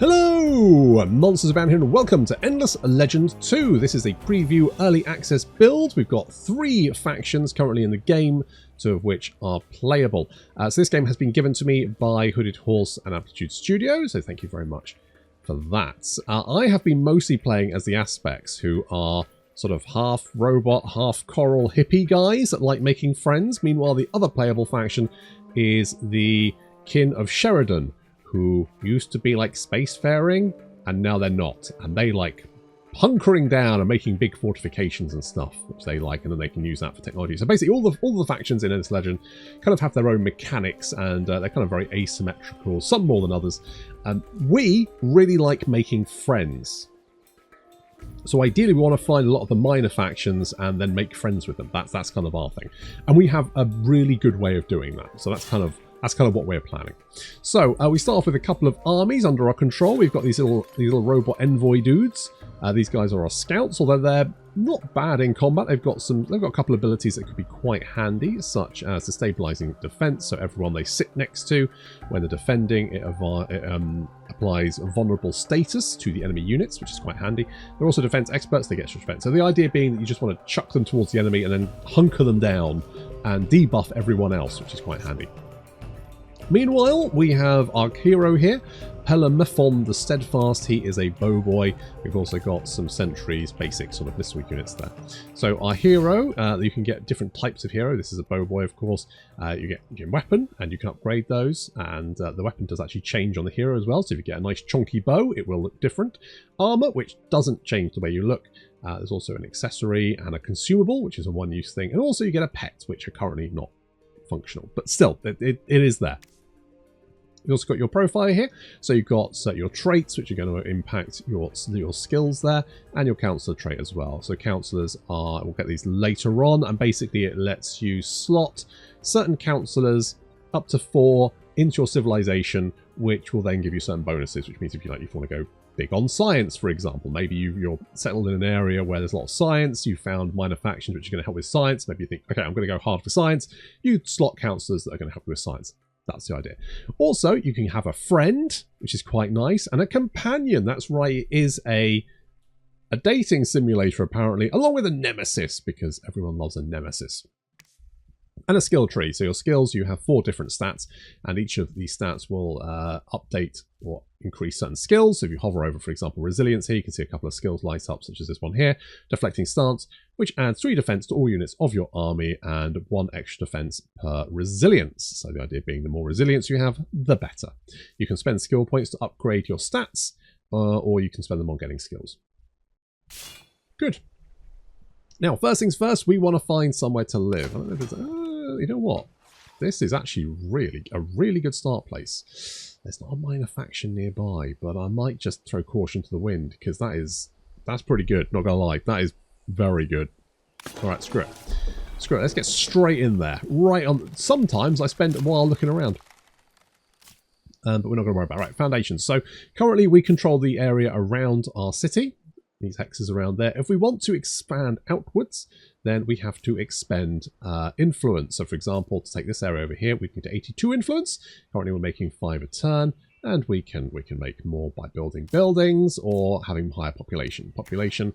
Hello! Monsters Abound here and welcome to Endless Legend 2. This is a preview early access build. We've got 3 factions currently in the game, 2 of which are playable. So this game has been given to me by Hooded Horse and Amplitude Studio, so thank you very much for that. I have been mostly playing as the Aspects, who are sort of half robot, half coral hippie guys that like making friends. Meanwhile, the other playable faction is the Kin of Sheridan, who used to be like spacefaring, and now they're not. And they like hunkering down and making big fortifications and stuff, which they like, and then they can use that for technology. So basically all the factions in Endless Legend kind of have their own mechanics, and they're kind of very asymmetrical, some more than others. We really like making friends. So ideally we want to find a lot of the minor factions and then make friends with them. That's kind of our thing. And we have a really good way of doing that. So that's kind of what we're planning. So we start off with a couple of armies under our control. We've got these little robot envoy dudes. These guys are our scouts, although they're not bad in combat. They've got a couple of abilities that could be quite handy, such as the stabilizing defense. So everyone they sit next to, when they're defending, it applies vulnerable status to the enemy units, which is quite handy. They're also defense experts. They get extra defense. So the idea being that you just want to chuck them towards the enemy and then hunker them down and debuff everyone else, which is quite handy. Meanwhile, we have our hero here, Pelamethon the Steadfast. He is a bow boy. We've also got some sentries, basic sort of missile units there. So our hero, you can get different types of hero. This is a bow boy, of course. You get weapon, and you can upgrade those. And the weapon does actually change on the hero as well. So if you get a nice chunky bow, it will look different. Armor, which doesn't change the way you look. There's also an accessory and a consumable, which is a one-use thing. And also you get a pet, which are currently not functional. But still, it is there. You've also got your profile here, so you've got your traits, which are going to impact your skills there, and your counselor trait as well. So counselors we'll get these later on, and basically it lets you slot certain counselors up to 4 into your civilization, which will then give you certain bonuses, which means if you want to go big on science, for example, maybe you're settled in an area where there's a lot of science, you found minor factions which are going to help with science, maybe you think, okay, I'm going to go hard for science, you slot counselors that are going to help you with science. That's the idea. Also, you can have a friend, which is quite nice, and a companion. That's right, it is a dating simulator, apparently, along with a nemesis, because everyone loves a nemesis. And a skill tree. So your skills, you have 4 different stats, and each of these stats will update or increase certain skills. So if you hover over, for example, resilience here, you can see a couple of skills light up, such as this one here. Deflecting stance, which adds 3 defense to all units of your army and 1 extra defense per resilience. So the idea being the more resilience you have, the better. You can spend skill points to upgrade your stats, or you can spend them on getting skills. Good. Now, first things first, we want to find somewhere to live. I don't know if it's, you know what? This is actually a really good start place. There's not a minor faction nearby, but I might just throw caution to the wind, because that's pretty good, not gonna lie. That is very good. Alright, screw it. Screw it, let's get straight in there. Right on. Sometimes I spend a while looking around. But we're not gonna worry about it. Right, foundations. So currently we control the area around our city. These hexes around there. If we want to expand outwards, then we have to expend influence. So for example, to take this area over here, we can get 82 influence. Currently we're making 5 a turn, and we can make more by building buildings or having higher population. Population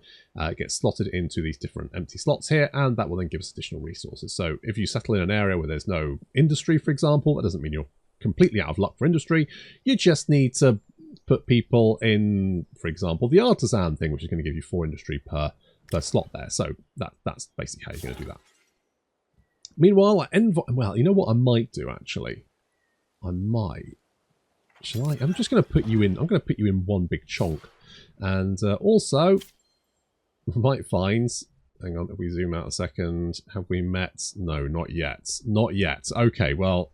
gets slotted into these different empty slots here, and that will then give us additional resources. So if you settle in an area where there's no industry, for example, that doesn't mean you're completely out of luck for industry. You just need to put people in, for example, the artisan thing, which is going to give you 4 industry per slot there. So that's basically how you're going to do that. Meanwhile, well, you know what I might do, actually? I'm just going to put you in. I'm going to put you in one big chunk. And also, we might find, hang on, if we zoom out a second, have we met? No, not yet. Not yet. Okay, well,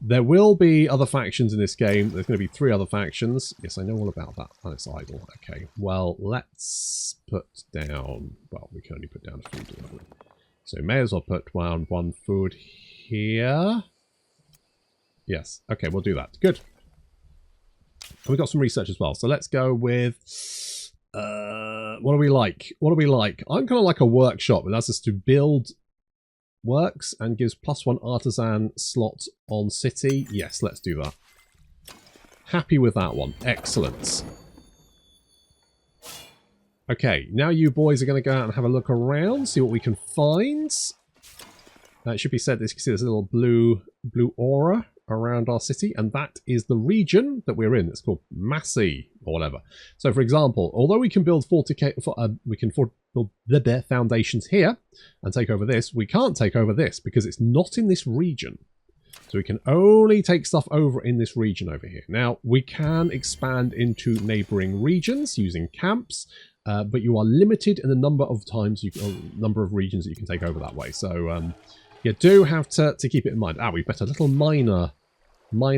there will be other factions in this game. There's going to be 3 other factions. Yes, I know all about that. Oh, it's idle. Okay, well, let's put down... Well, we can only put down a food delivery. So may as well put down 1 food here. Yes, okay, we'll do that. Good. And we've got some research as well. So let's go with... what do we like? What do we like? I'm kind of like a workshop. It allows us to build works and gives +1 artisan slot on city. Yes, let's do that. Happy with that one. Excellent. Okay, now you boys are going to go out and have a look around, see what we can find. It should be said that you can see there's a little blue aura around our city, and that is the region that we're in. It's called Massey or whatever. So, for example, although we can build build the foundations here and take over this, we can't take over this because it's not in this region. So we can only take stuff over in this region over here. Now, we can expand into neighboring regions using camps, but you are limited in the number of times, number of regions that you can take over that way. So you do have to keep it in mind. We've got a little minor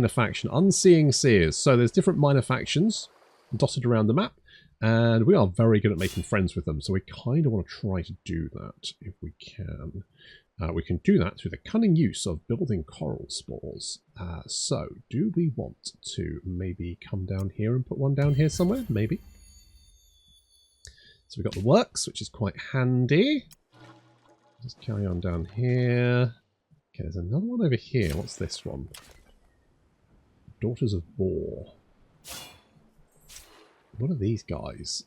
faction, Unseeing Seers. So there's different minor factions dotted around the map, and we are very good at making friends with them. So we kind of want to try to do that if we can. We can do that through the cunning use of building coral spores. So, do we want to maybe come down here and put one down here somewhere? Maybe. So we've got the works, which is quite handy. Just carry on down here. Okay, there's another one over here. What's this one? Daughters of Boar. What are these guys?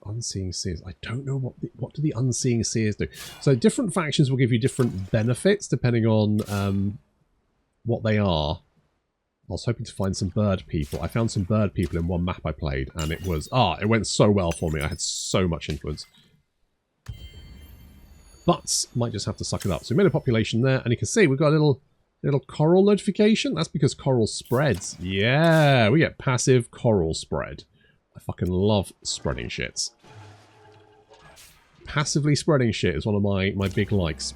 Unseeing Seers. I don't know what do the Unseeing Seers do. So different factions will give you different benefits depending on what they are. I was hoping to find some bird people. I found some bird people in one map I played, and it was it went so well for me. I had so much influence. But might just have to suck it up. So we made a population there, and you can see we've got a little coral notification. That's because coral spreads. Yeah, we get passive coral spread. I fucking love spreading shits. Passively spreading shit is one of my big likes.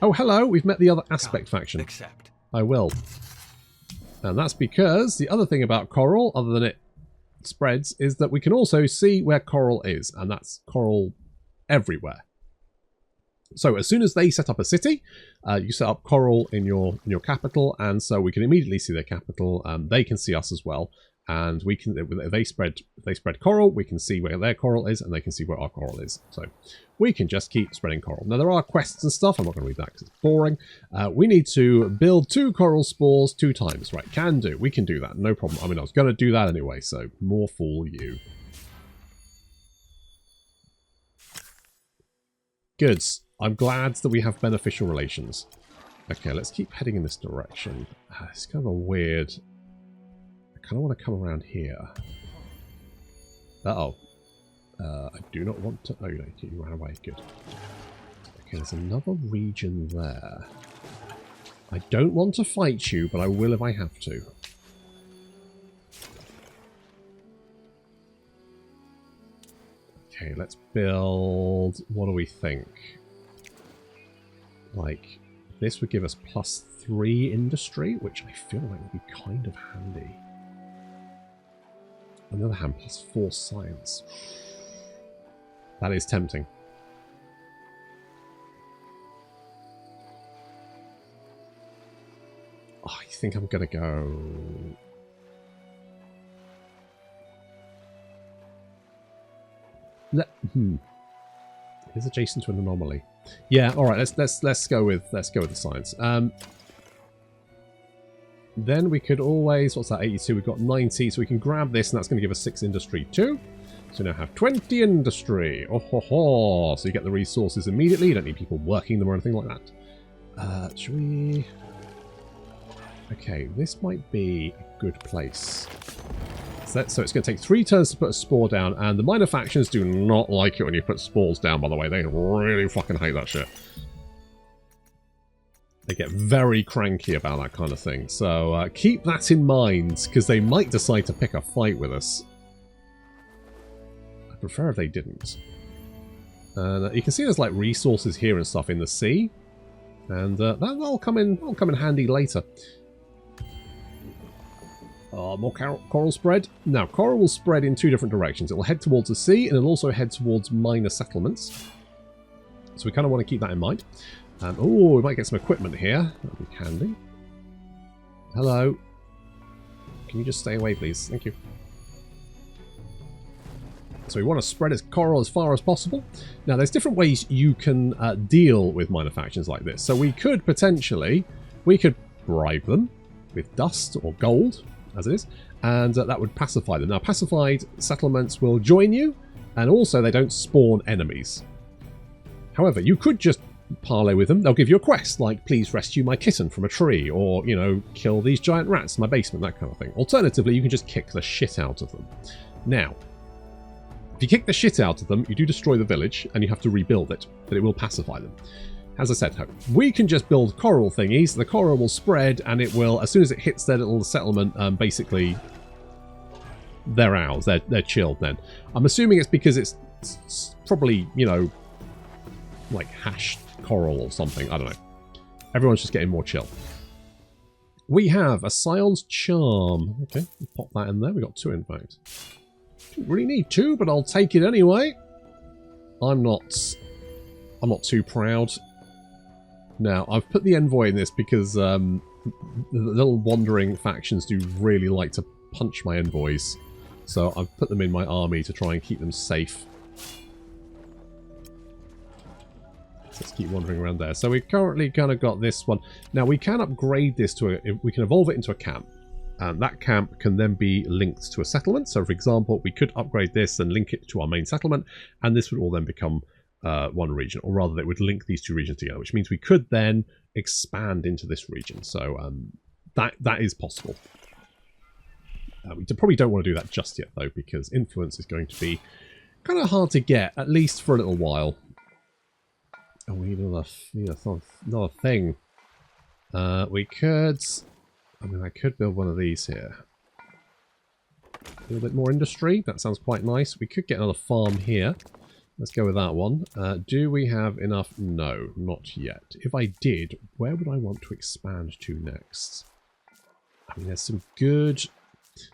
Oh, hello, we've met the other aspect faction. Accept. I will. And that's because the other thing about coral, other than it spreads, is that we can also see where coral is, and that's coral everywhere. So as soon as they set up a city, you set up coral in your capital, and so we can immediately see their capital. They can see us as well. And we can, if they spread coral, we can see where their coral is, and they can see where our coral is. So we can just keep spreading coral. Now there are quests and stuff. I'm not going to read that because it's boring. We need to build 2 coral spores 2 times. Right, can do. We can do that. No problem. I mean, I was going to do that anyway, so more fool you. Good. I'm glad that we have beneficial relations. Okay, let's keep heading in this direction. It's kind of a weird... I kind of want to come around here. Uh-oh. I do not want to... Oh, you ran away. Good. Okay, there's another region there. I don't want to fight you, but I will if I have to. Okay, let's build... What do we think? Like, this would give us +3 industry, which I feel like would be kind of handy. On the other hand, +4 science. That is tempting. Oh, I think I'm going to go... It is adjacent to an anomaly. Yeah, all right. Let's go with the science. Then we could always, what's that, 82? We've got 90, so we can grab this, and that's going to give us 6 industry too. So now have 20 industry. Oh ho ho! So you get the resources immediately. You don't need people working them or anything like that. Should we? Okay, this might be a good place. So it's going to take 3 turns to put a spore down, and the minor factions do not like it when you put spores down, by the way. They really fucking hate that shit. They get very cranky about that kind of thing. So keep that in mind, because they might decide to pick a fight with us. I prefer if they didn't. And you can see there's like resources here and stuff in the sea. And that'll come in handy later. More coral spread. Now, coral will spread in 2 different directions. It will head towards the sea, and it'll also head towards minor settlements. So we kind of want to keep that in mind. Oh, we might get some equipment here. That'd be handy. Hello. Can you just stay away, please? Thank you. So we want to spread as coral as far as possible. Now, there's different ways you can deal with minor factions like this. So we could potentially, bribe them with dust or gold. as it is, and that would pacify them. Now, pacified settlements will join you, and also they don't spawn enemies. However, you could just parley with them. They'll give you a quest, like, please rescue my kitten from a tree, or, you know, kill these giant rats in my basement, that kind of thing. Alternatively, you can just kick the shit out of them. Now, if you kick the shit out of them, you do destroy the village, and you have to rebuild it, but it will pacify them. As I said, we can just build coral thingies. The coral will spread, and it will, as soon as it hits their little settlement, basically, they're ours. They're chilled then. I'm assuming it's because it's probably, you know, like hashed coral or something. I don't know. Everyone's just getting more chill. We have a Scion's Charm. Okay, pop that in there. We got 2, in fact. Didn't really need 2, but I'll take it anyway. I'm not too proud. Now, I've put the envoy in this because the little wandering factions do really like to punch my envoys. So I've put them in my army to try and keep them safe. So let's keep wandering around there. So we've currently kind of got this one. Now, we can upgrade this to we can evolve it into a camp. And that camp can then be linked to a settlement. So, for example, we could upgrade this and link it to our main settlement. And this would all then become one region, or rather, it would link these 2 regions together, which means we could then expand into this region. So that is possible. We probably don't want to do that just yet, though, because influence is going to be kind of hard to get, at least for a little while. Oh, we need another thing. We could... I mean, I could build one of these here. A little bit more industry. That sounds quite nice. We could get another farm here. Let's go with that one. Do we have enough? No, not yet. If I did, where would I want to expand to next? I mean, there's some good...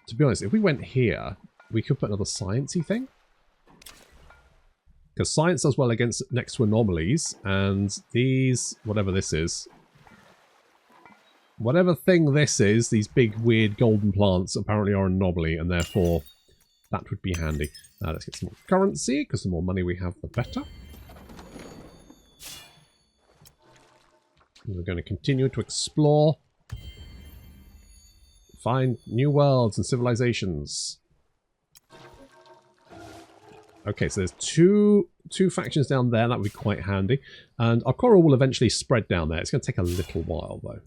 To be honest, if we went here, we could put another sciencey thing. Because science does well against next to anomalies, and these, whatever this is, whatever thing this is, these big weird golden plants apparently are an anomaly, and therefore that would be handy. Let's get some more currency, because the more money we have, the better. And we're going to continue to explore. Find new worlds and civilizations. Okay, so there's two factions down there. That would be quite handy. And our coral will eventually spread down there. It's going to take a little while, though.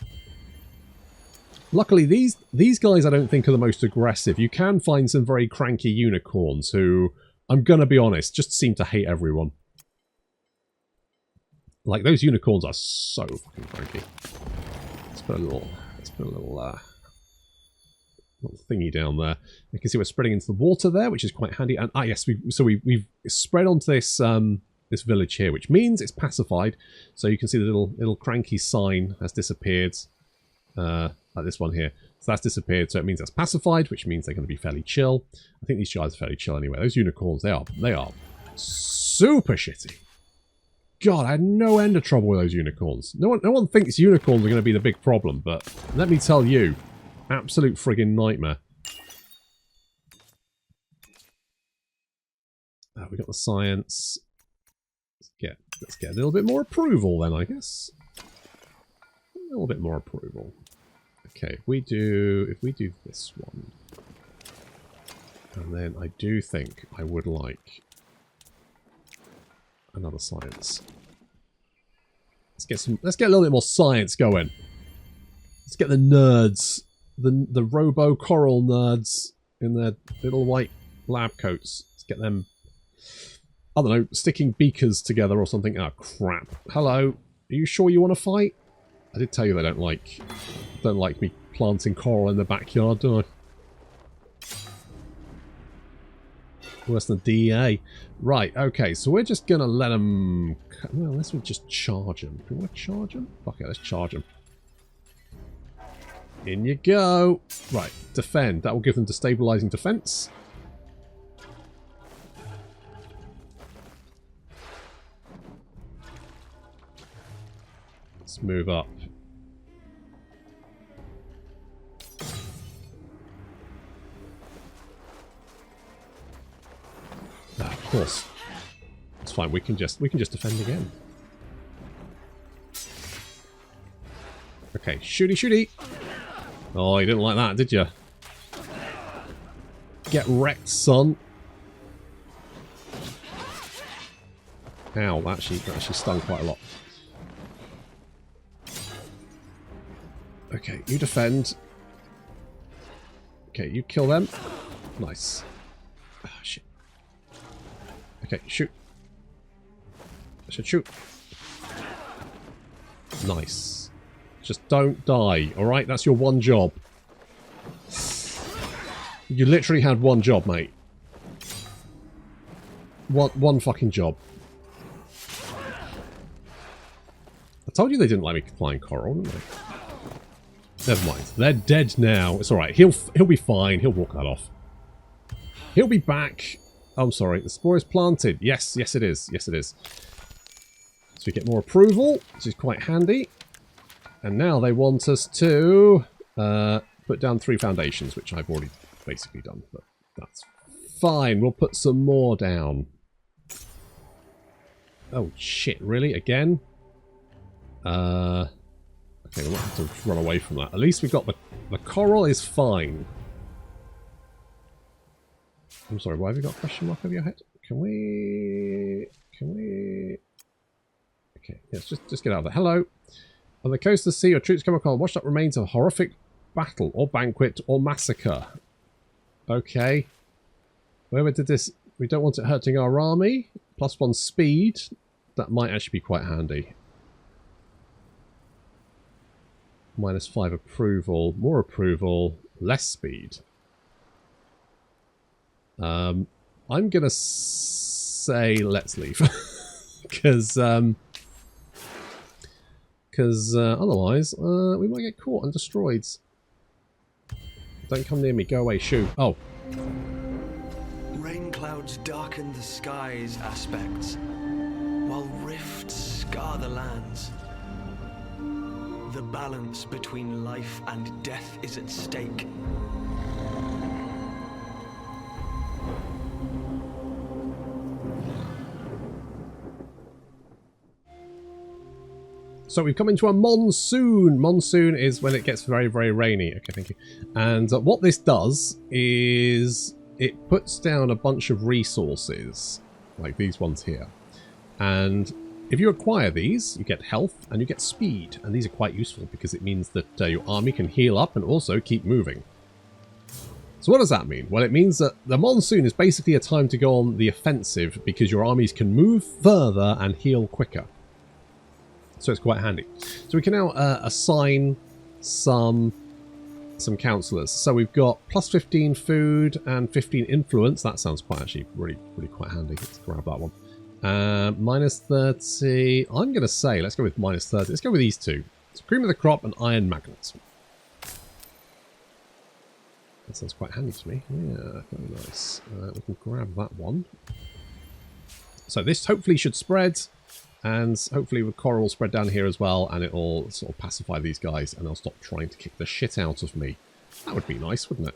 Luckily, these guys I don't think are the most aggressive. You can find some very cranky unicorns who, I'm going to be honest, just seem to hate everyone. Like, those unicorns are so fucking cranky. Let's put a little thingy down there. You can see we're spreading into the water there, which is quite handy. And yes, we've spread onto this this village here, which means it's pacified. So you can see the little cranky sign has disappeared, like this one here. So that's disappeared. So it means that's pacified, which means they're going to be fairly chill. I think these guys are fairly chill anyway. Those unicorns, they are super shitty. God, I had no end of trouble with those unicorns. No one thinks unicorns are going to be the big problem, but let me tell you, absolute friggin' nightmare. We got the science. Let's get a little bit more approval then, I guess. A little bit more approval. Okay, if we do this one, and then I do think I would like another science. Let's get a little bit more science going. Let's get the nerds, the robo coral nerds in their little white lab coats. Let's get them, I don't know, sticking beakers together or something. Oh crap. Hello. Are you sure you want to fight? I did tell you they don't like me planting coral in the backyard, do I? Worse than DEA. Right, okay, so we're just going to let them... Well, let's just charge them. Do we want to charge them? Okay, let's charge them. In you go. Right, defend. That will give them destabilizing defense. Let's move up. Of course. It's fine, we can just defend again. Okay, shooty shooty. Oh, you didn't like that, did you? Get wrecked, son. Ow, that actually stung quite a lot. Okay, you defend. Okay, you kill them. Nice. Ah, shit. Okay, shoot. I should shoot. Nice. Just don't die, alright? That's your one job. You literally had one job, mate. One fucking job. I told you they didn't let me flying coral, didn't they? Never mind. They're dead now. It's alright. He'll be fine. He'll walk that off. He'll be back. Oh, I'm sorry. The spore is planted. Yes, yes it is. Yes it is. So we get more approval, which is quite handy. And now they want us to put down 3 foundations, which I've already basically done. But that's fine. We'll put some more down. Oh, shit. Really? Again? Okay, we might have to run away from that. At least we've got the coral is fine. I'm sorry, why have you got a question mark over your head? Can we... Okay, yes, just get out of there. Hello. On the coast of the sea, your troops come across washed up remains of a horrific battle, or banquet, or massacre. Okay. Whoever did this, we don't want it hurting our army. +1 speed. That might actually be quite handy. -5 approval, more approval, less speed. I'm gonna say let's leave. Because otherwise we might get caught and destroyed. Don't come near me, go away, shoo. Oh. Rain clouds darken the sky's aspects, while rifts scar the lands. The balance between life and death is at stake. So we've come into a monsoon. Monsoon is when it gets very, very rainy. Okay, thank you. And what this does is it puts down a bunch of resources, like these ones here. And if you acquire these, you get health and you get speed. And these are quite useful because it means that your army can heal up and also keep moving. So what does that mean? Well, it means that the monsoon is basically a time to go on the offensive because your armies can move further and heal quicker. So it's quite handy. So we can now assign some councillors. So we've got +15 food and 15 influence. That sounds quite actually really quite handy. Let's grab that one. -30. I'm going to say, let's go with -30. Let's go with these two. So cream of the crop and iron magnets. That sounds quite handy to me. Yeah, very nice. We can grab that one. So this hopefully should spread. And hopefully the coral will spread down here as well, and it will sort of pacify these guys, and they'll stop trying to kick the shit out of me. That would be nice, wouldn't it?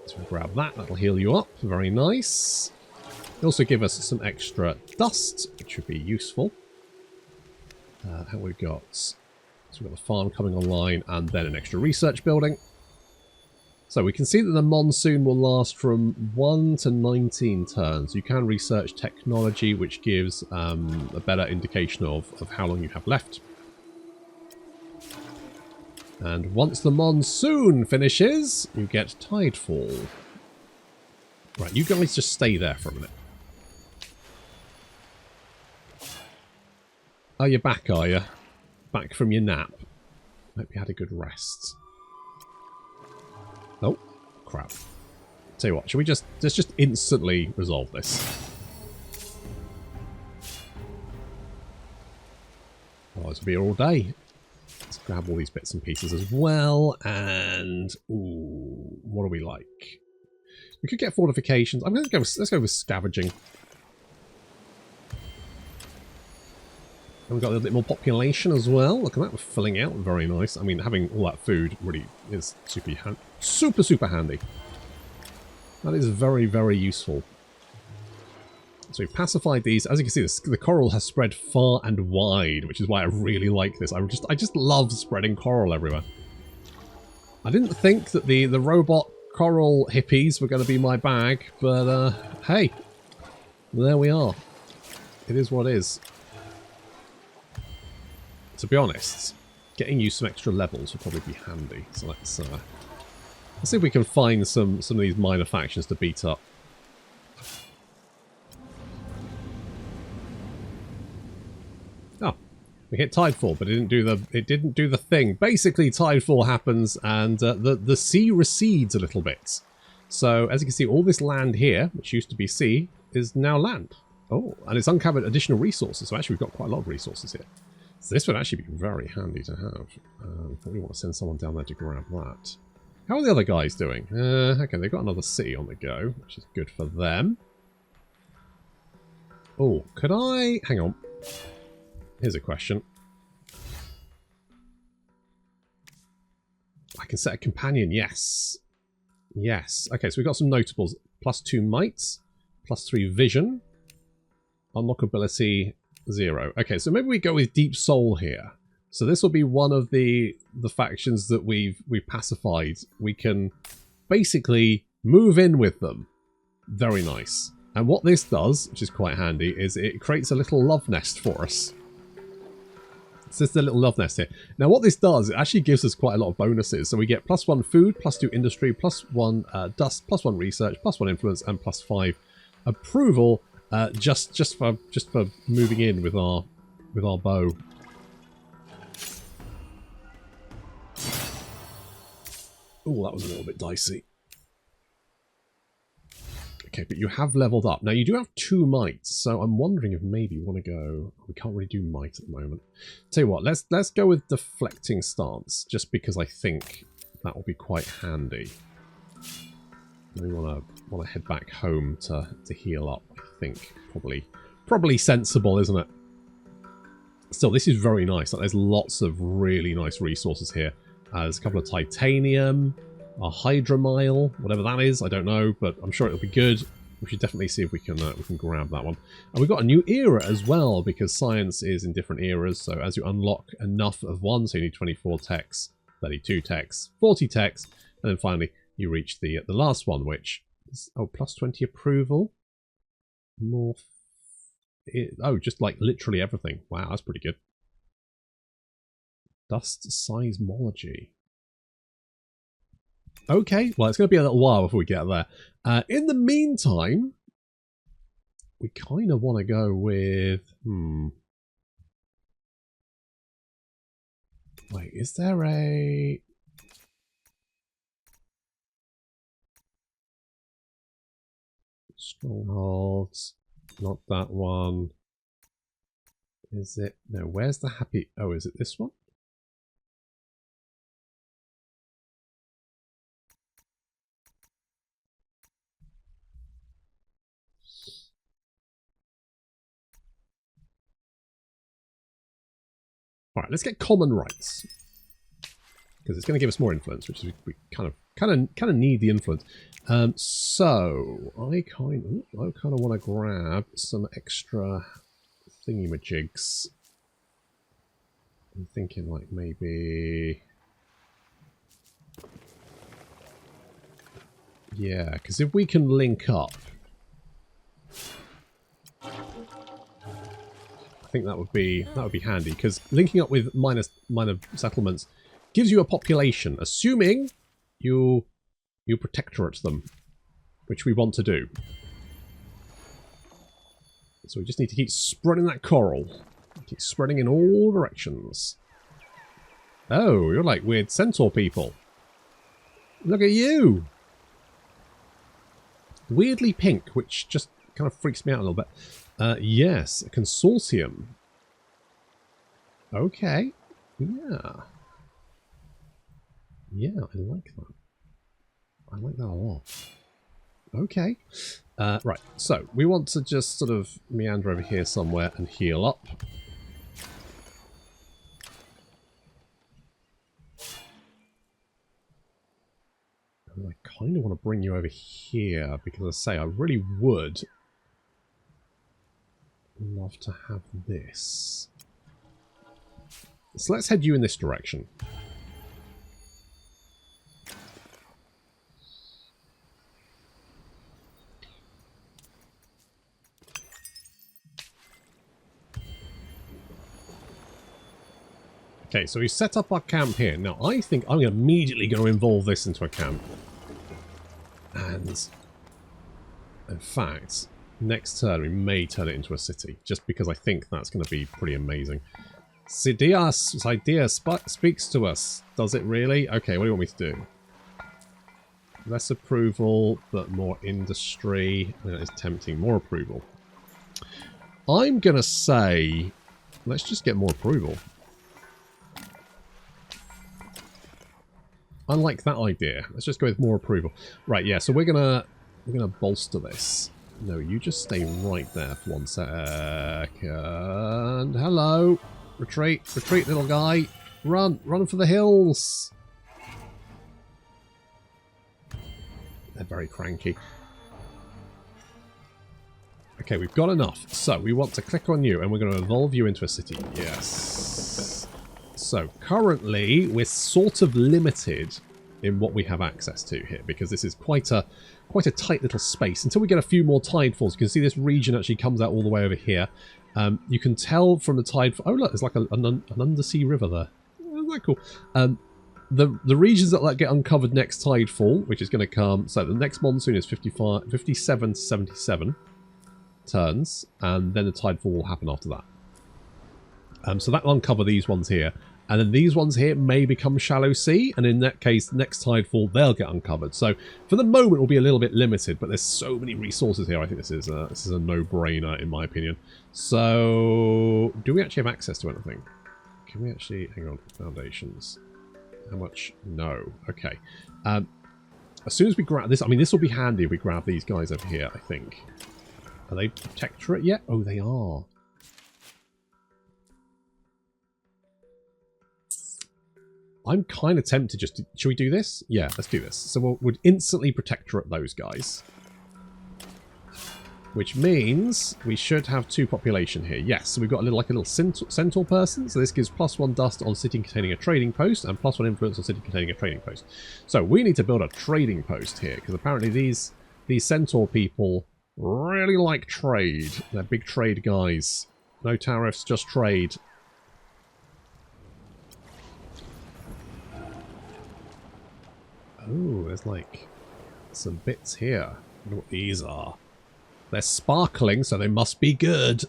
So we'll grab that, that'll heal you up. Very nice. It'll also give us some extra dust, which would be useful. How we've got... So we've got the farm coming online, and then an extra research building. So we can see that the monsoon will last from 1 to 19 turns. You can research technology, which gives a better indication of how long you have left. And once the monsoon finishes, you get tidefall. Right, you guys just stay there for a minute. Oh, you're back, are you? Back from your nap. Hope you had a good rest. Oh, crap. Tell you what, should we let's just instantly resolve this. Otherwise we'll be here all day. Let's grab all these bits and pieces as well, and ooh, what do we like? We could get fortifications. I'm gonna go let's go with scavenging. And we've got a little bit more population as well. Look at that, we're filling out. Very nice. I mean, having all that food really is super handy. That is very, very useful. So we've pacified these. As you can see, the coral has spread far and wide, which is why I really like this. I just love spreading coral everywhere. I didn't think that the robot coral hippies were going to be my bag, but hey, there we are. It is what it is. To be honest, getting you some extra levels will probably be handy. So let's see if we can find some of these minor factions to beat up. Oh, we hit Tidefall, but it didn't do the thing. Basically, Tidefall happens, and the sea recedes a little bit. So as you can see, all this land here, which used to be sea, is now land. Oh, and it's uncovered additional resources. So actually, we've got quite a lot of resources here. So this would actually be very handy to have. Probably want to send someone down there to grab that. How are the other guys doing? Okay, they've got another city on the go, which is good for them. Oh, could I... Hang on. Here's a question. I can set a companion, yes. Yes. Okay, so we've got some notables. +2 might, +3 vision, unlockability 0. Okay, so maybe we go with Deep Soul here. So this will be one of the factions that we've pacified. We can basically move in with them. Very nice. And what this does, which is quite handy, is it creates a little love nest for us. So this is the little love nest here. Now what this does, it actually gives us quite a lot of bonuses. So we get +1 food, +2 industry, +1 dust, +1 research, +1 influence, and +5 approval. Just for moving in with our bow. Oh, that was a little bit dicey. Okay, but you have leveled up. Now you do have 2 mights, so I'm wondering if maybe you want to go... We can't really do might at the moment. Tell you what, let's go with deflecting stance, just because I think that will be quite handy. We want to head back home to heal up. I think probably sensible, isn't it? Still, this is very nice. Like, there's lots of really nice resources here. There's a couple of titanium, a hydromile, whatever that is. I don't know, but I'm sure it'll be good. We should definitely see if we can grab that one. And we've got a new era as well, because science is in different eras. So as you unlock enough of one, so you need 24 techs, 32 techs, 40 techs, and then finally you reach the last one, which is +20 approval. More. Just like literally everything. Wow, that's pretty good. Dust seismology. Okay, well, it's going to be a little while before we get there. In the meantime, we kind of want to go with... Wait, is there a... Strongholds. Not that one. Is it? No, where's the happy... Oh, is it this one? Alright, let's get common rights. Because it's going to give us more influence, which is we kind of need the influence. So I kind of want to grab some extra thingamajigs. I'm thinking like maybe, yeah, because if we can link up, I think that would be handy. Because linking up with minor settlements gives you a population, assuming you protectorate them, which we want to do. So we just need to keep spreading that coral. Keep spreading in all directions. Oh, you're like weird centaur people. Look at you! Weirdly pink, which just kind of freaks me out a little bit. Yes, a consortium. Okay. Yeah. Yeah, I like that. I like that a lot. Okay. Right, so we want to just sort of meander over here somewhere and heal up. And I kind of want to bring you over here because, as I say, I really would love to have this. So let's head you in this direction. Okay, so we set up our camp here. Now, I think I'm immediately going to involve this into a camp. And, in fact, next turn we may turn it into a city, just because I think that's going to be pretty amazing. This idea speaks to us. Does it really? Okay, what do you want me to do? Less approval, but more industry. That is tempting. More approval. I'm going to say, let's just get more approval. I like that idea. Let's just go with more approval. Right, yeah, so we're gonna bolster this. No, you just stay right there for 1 second. Hello. Retreat, retreat, little guy. Run, run for the hills. They're very cranky. Okay, we've got enough. So we want to click on you and we're going to evolve you into a city. Yes. So currently we're sort of limited in what we have access to here because this is quite a tight little space. Until we get a few more tidefalls, you can see this region actually comes out all the way over here. You can tell from the tidefall. Oh look, there's like an undersea river there. Isn't that cool? The regions that get uncovered next tidefall, which is going to come. So the next monsoon is 57 to 77 turns, and then the tidefall will happen after that. So that will uncover these ones here. And then these ones here may become shallow sea, and in that case, next tidefall, they'll get uncovered. So for the moment, it will be a little bit limited, but there's so many resources here. I think this is a no-brainer, in my opinion. So, do we actually have access to anything? Can we actually... Hang on. Foundations. How much? No. Okay. As soon as we grab this... I mean, this will be handy if we grab these guys over here, I think. Are they protectorate yet? Oh, they are. I'm kind of tempted just to... Should we do this? Yeah, let's do this. So we'll instantly protectorate those guys. Which means we should have 2 population here. Yes, so we've got a little centaur person. So this gives +1 dust on city containing a trading post and +1 influence on city containing a trading post. So we need to build a trading post here because apparently these centaur people really like trade. They're big trade guys. No tariffs, just trade. Oh, there's like some bits here. I wonder what these are. They're sparkling, so they must be good.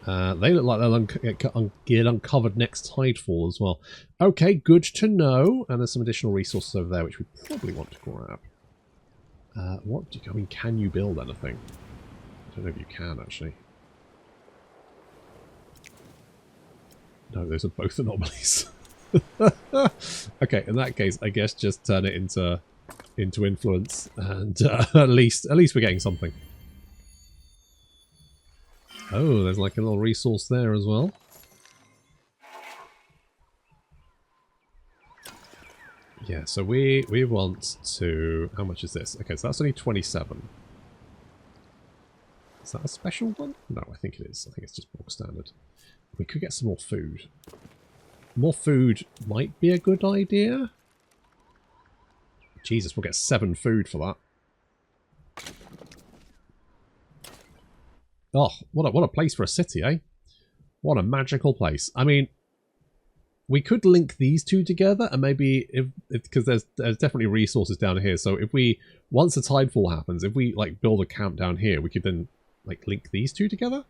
They look like they'll get uncovered next tidefall as well. Okay, good to know. And there's some additional resources over there which we probably want to grab. I mean, can you build anything? I don't know if you can, actually. No, those are both anomalies. Okay, in that case, I guess just turn it into influence, and at least we're getting something. Oh, there's like a little resource there as well. Yeah, so we want to... How much is this? Okay, so that's only 27. Is that a special one? No, I think it is. I think it's just bog standard. We could get some more food. More food might be a good idea. Jesus, we'll get 7 food for that. Oh, what a place for a city, eh? What a magical place. I mean, we could link these two together, and maybe because there's definitely resources down here. So if we, once the tidefall happens, if we like build a camp down here, we could then like link these two together.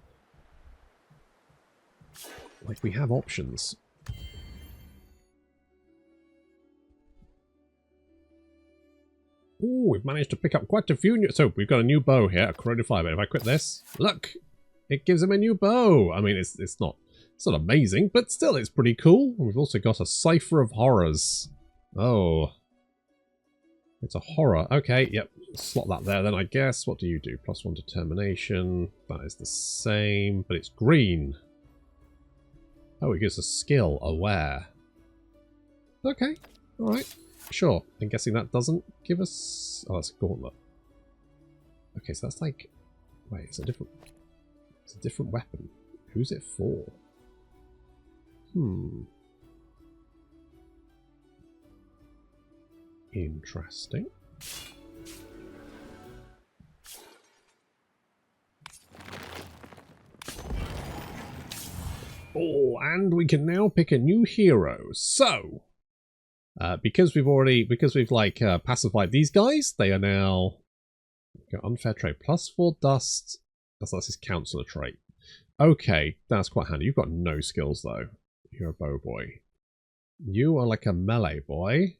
Like we have options. Oh, we've managed to pick up quite a few new... So, we've got a new bow here, a corroded fiber. If I quit this, look! It gives him a new bow! I mean, it's not amazing, but still, it's pretty cool. And we've also got a Cipher of Horrors. Oh. It's a horror. Okay, yep. Slot that there then, I guess. What do you do? +1 determination. That is the same, but it's green. Oh, it gives a skill. Aware. Okay, alright. Sure. I'm guessing that doesn't give us... Oh, that's a gauntlet. Okay, so that's like... Wait, it's a different weapon. Who's it for? Interesting. Oh, and we can now pick a new hero. So, because we've pacified these guys, they are now got unfair trait +4 dust. That's his counselor trait. Okay, that's quite handy. You've got no skills though. You're a bow boy. You are like a melee boy.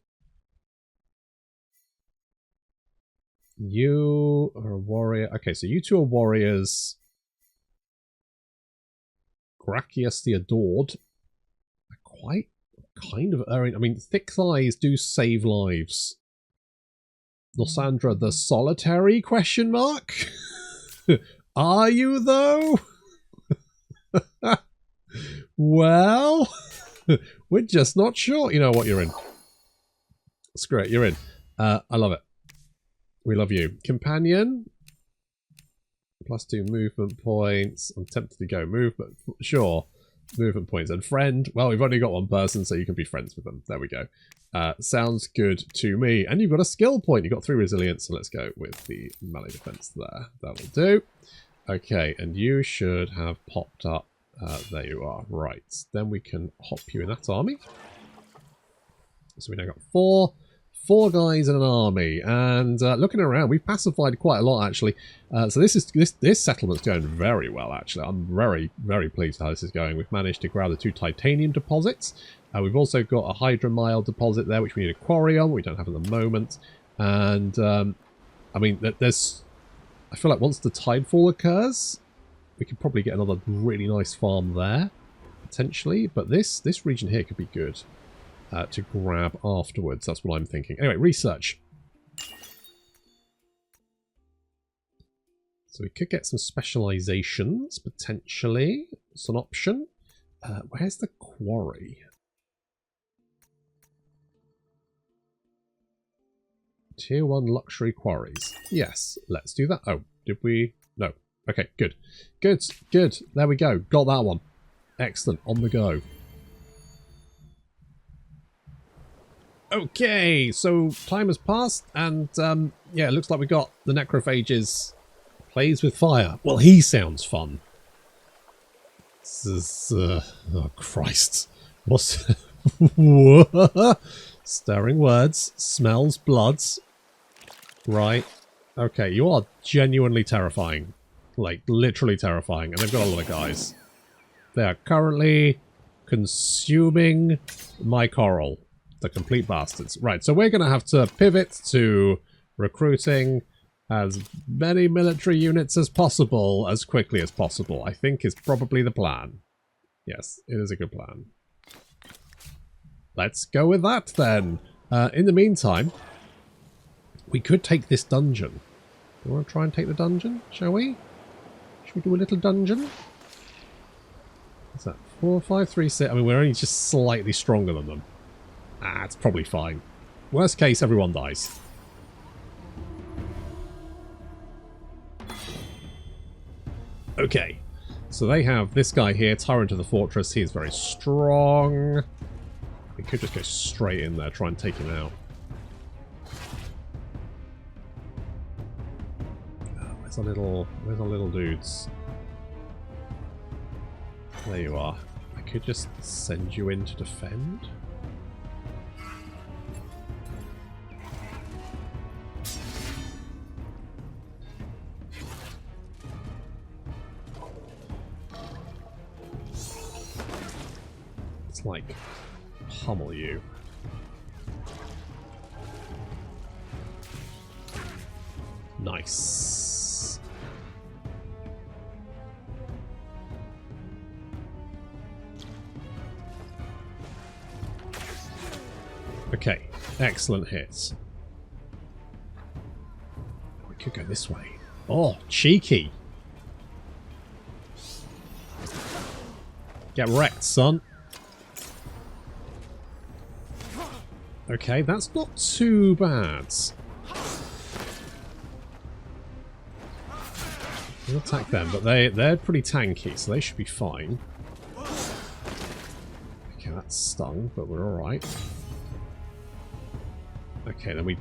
You are a warrior. Okay, so you two are warriors. Gracias the Adored. Quite kind of erring. I mean, thick thighs do save lives. Lysandra the Solitary ? Are you though? Well, we're just not sure. You know what, you're in. It's great, you're in. I love it. We love you. Companion. +2 movement points. I'm tempted to go movement. Sure. Movement points. And friend. Well, we've only got one person, so you can be friends with them. There we go. Sounds good to me. And you've got a skill point. You've got 3 resilience, so let's go with the melee defense there. That'll do. Okay, and you should have popped up. There you are. Right. Then we can hop you in that army. So we now got 4 guys in an army, and looking around, we've pacified quite a lot actually. So this settlement's going very well actually. I'm very, very pleased how this is going. We've managed to grab the 2 titanium deposits. We've also got a hydromile deposit there, which we need a quarry on. We don't have at the moment, and I mean, I feel like once the tidefall occurs, we could probably get another really nice farm there potentially. But this region here could be good. To grab afterwards. That's what I'm thinking. Anyway, research. So we could get some specializations, potentially. It's an option. Where's the quarry? Tier 1 luxury quarries. Yes, let's do that. Oh, did we? No. Okay, good. Good, good. There we go. Got that one. Excellent. On the go. Okay, so time has passed, and yeah, it looks like we got the Necrophages plays with fire. Well, he sounds fun. This is, oh Christ. What's... Stirring words, smells bloods. Right. Okay, you are genuinely terrifying. Like, literally terrifying, and they've got a lot of guys. They are currently consuming my coral. The complete bastards. Right, so we're going to have to pivot to recruiting as many military units as possible, as quickly as possible. I think is probably the plan. Yes, it is a good plan. Let's go with that then. In the meantime, we could take this dungeon. Do you want to try and take the dungeon, shall we? Should we do a little dungeon? What's that? 4, 5, 3, 6. I mean, we're only just slightly stronger than them. Ah, it's probably fine. Worst case, everyone dies. Okay. So they have this guy here, Tyrant of the Fortress. He is very strong. We could just go straight in there, try and take him out. Oh, where's our little dudes? There you are. I could just send you in to defend. Like pummel you. Nice. Okay, excellent hits. We could go this way. Oh, cheeky. Get wrecked, son. Okay, that's not too bad. We'll attack them, but they're pretty tanky, so they should be fine. Okay, that's stung, but we're alright. Okay, then we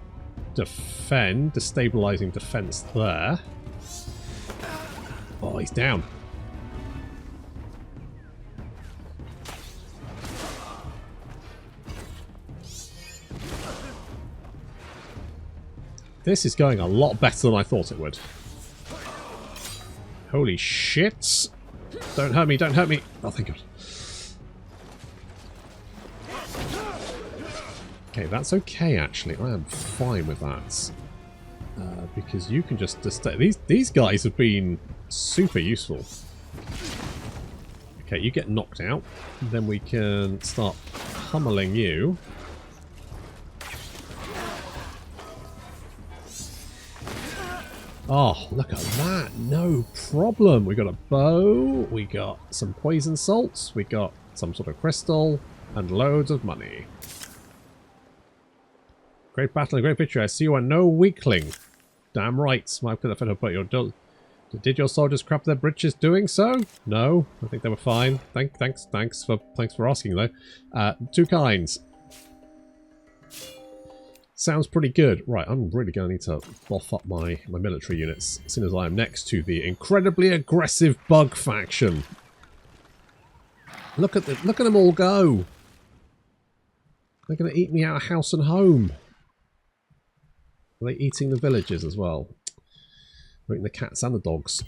defend, destabilizing defense there. Oh, he's down. This is going a lot better than I thought it would. Holy shit! Don't hurt me, don't hurt me! Oh, thank God. Okay, that's okay, actually. I am fine with that. Because you can just these guys have been super useful. Okay, you get knocked out. Then we can start pummeling you. Oh, look at that. No problem. We got a bow. We got some poison salts. We got some sort of crystal. And loads of money. Great battle and great victory. I see you are no weakling. Damn right. Did your soldiers crap their britches doing so? No, I think they were fine. Thanks for asking though. Two kinds. Sounds pretty good. Right, I'm really going to need to buff up my military units as soon as I am next to the incredibly aggressive bug faction. Look at them all go. They're going to eat me out of house and home. Are they eating the villagers as well? They're eating the cats and the dogs.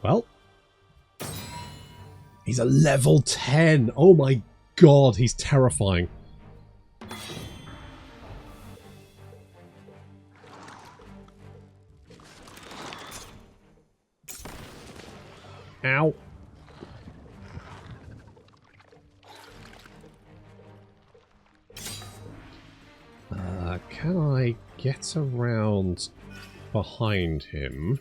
Well, he's a level 10. Oh my God, he's terrifying. Ow. Can I get around behind him?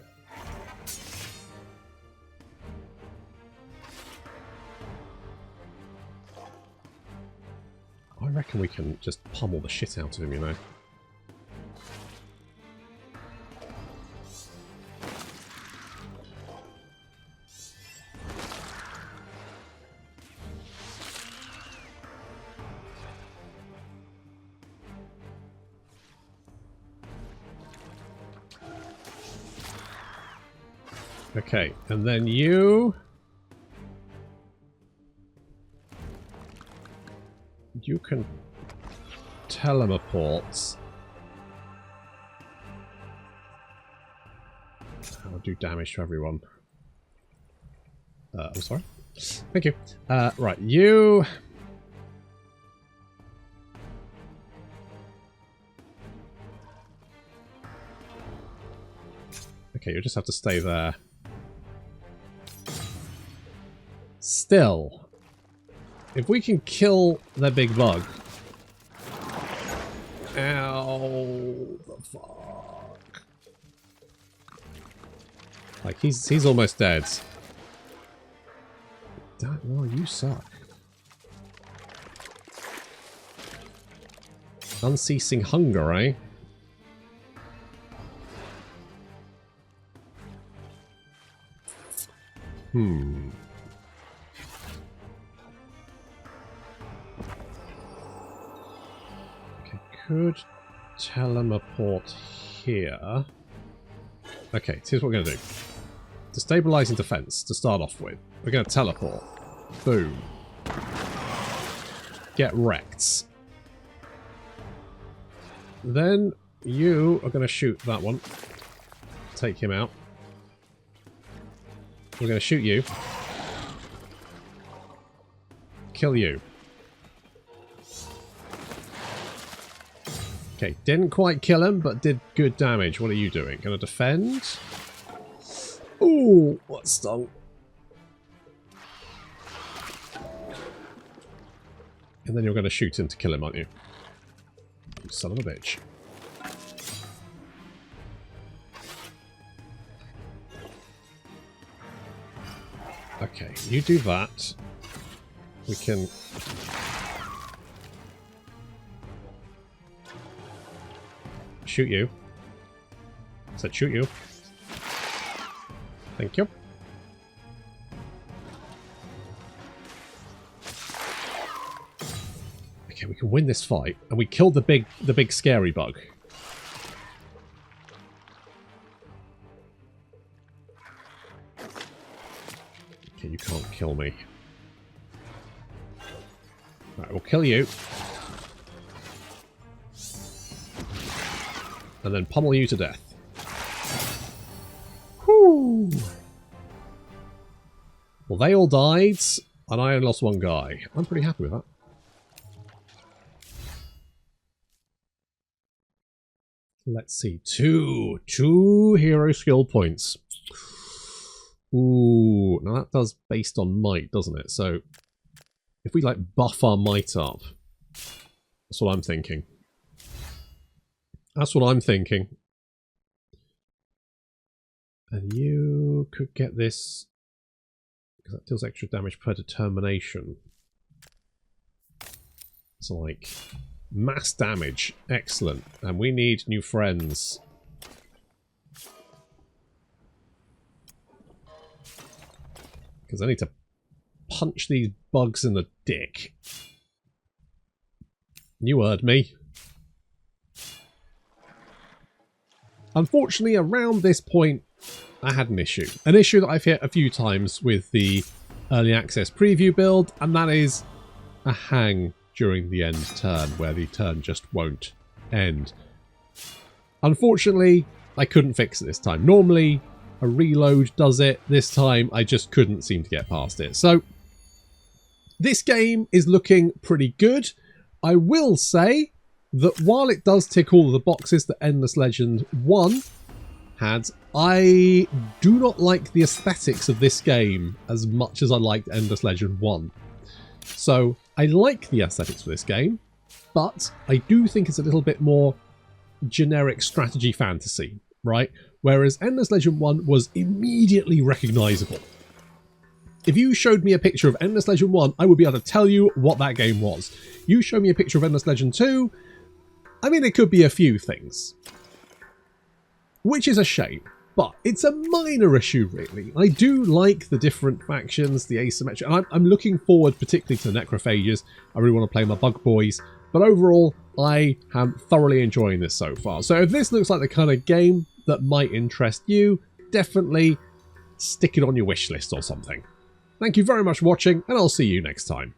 I reckon we can just pummel the shit out of him, you know. Okay, and then you can teleport. I'll do damage to everyone. I'm sorry. Thank you. Right, you. Okay, you'll just have to stay there. Still, if we can kill their big bug. Ow, the fuck. Like, he's almost dead. Damn, well, you suck. Unceasing hunger, eh? Could teleport here. Okay, so here's what we're going to do. Destabilizing defense to start off with. We're going to teleport. Boom. Get wrecked. Then you are going to shoot that one. Take him out. We're going to shoot you. Kill you. Okay, didn't quite kill him, but did good damage. What are you doing? Gonna defend? Ooh, what stung? And then you're gonna shoot him to kill him, aren't you? You son of a bitch. Okay, you do that. We can... shoot you. I said shoot you. Thank you. Okay, we can win this fight, and we killed the big scary bug. can't kill me. Right, we'll kill you. And then pummel you to death. Whew. Well, they all died, and I only lost one guy. I'm pretty happy with that. Let's see. Two hero skill points. Ooh, now that does based on might, doesn't it? So if we like buff our might up, that's what I'm thinking. That's what I'm thinking. And you could get this, because that deals extra damage per determination. So like mass damage, excellent. And we need new friends. Because I need to punch these bugs in the dick. You heard me. Unfortunately, around this point, I had an issue. An issue that I've hit a few times with the early access preview build, and that is a hang during the end turn, where the turn just won't end. Unfortunately, I couldn't fix it this time. Normally, a reload does it. This time, I just couldn't seem to get past it. So, this game is looking pretty good. I will say that while it does tick all of the boxes that Endless Legend 1 had, I do not like the aesthetics of this game as much as I liked Endless Legend 1. So, I like the aesthetics for this game, but I do think it's a little bit more generic strategy fantasy, right? Whereas Endless Legend 1 was immediately recognisable. If you showed me a picture of Endless Legend 1, I would be able to tell you what that game was. You show me a picture of Endless Legend 2, I mean, it could be a few things. Which is a shame, but it's a minor issue, really. I do like the different factions, the asymmetrical, and I'm looking forward particularly to the necrophages. I really want to play my bug boys, but overall, I am thoroughly enjoying this so far. So if this looks like the kind of game that might interest you, definitely stick it on your wish list or something. Thank you very much for watching, and I'll see you next time.